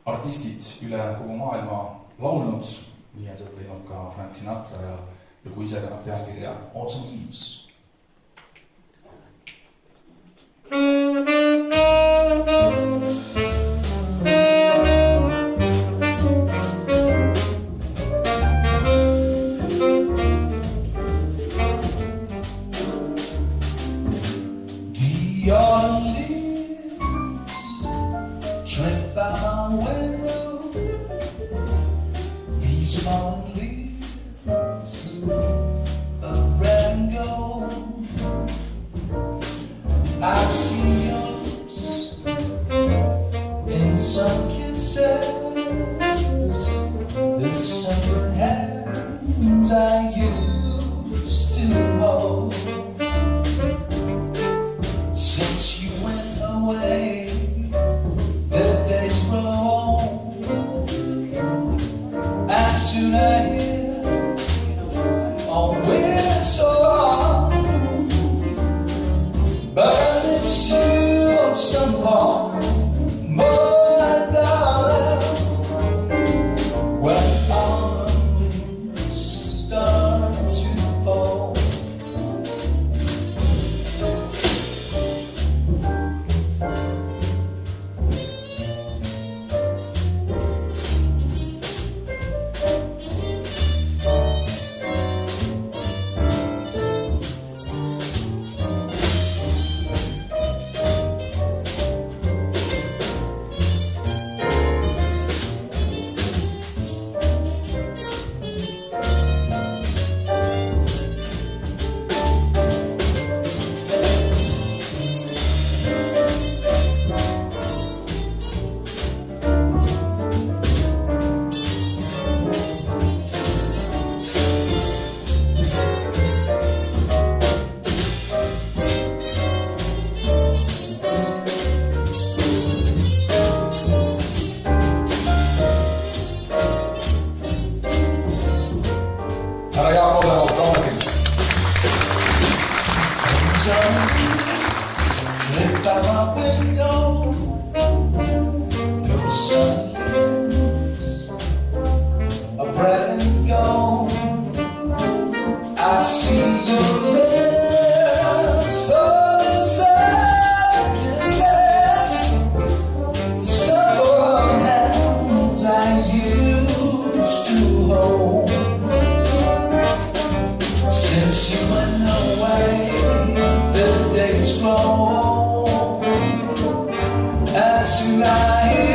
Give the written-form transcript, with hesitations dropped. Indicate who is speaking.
Speaker 1: artistid üle kogu maailma laulnud, nii on seda teinud ka Frank Sinatra ja kui ise kannab pealkirja Autumn Leaves.
Speaker 2: The autumn leaves drip by my window. These autumn leaves of red and gold. I see your lips in some kisses. The sunburned hands I used to hold. Since you went away, the days grow old. And soon I hear a wind so long. But I miss you on someone more, darling. When autumn leaves start to fall. Drip by my window, those sun leaves of red and gold. I see your lips of inside kisses. The sunburned hands I used to hold. Since you went away, the days grow old, and tonight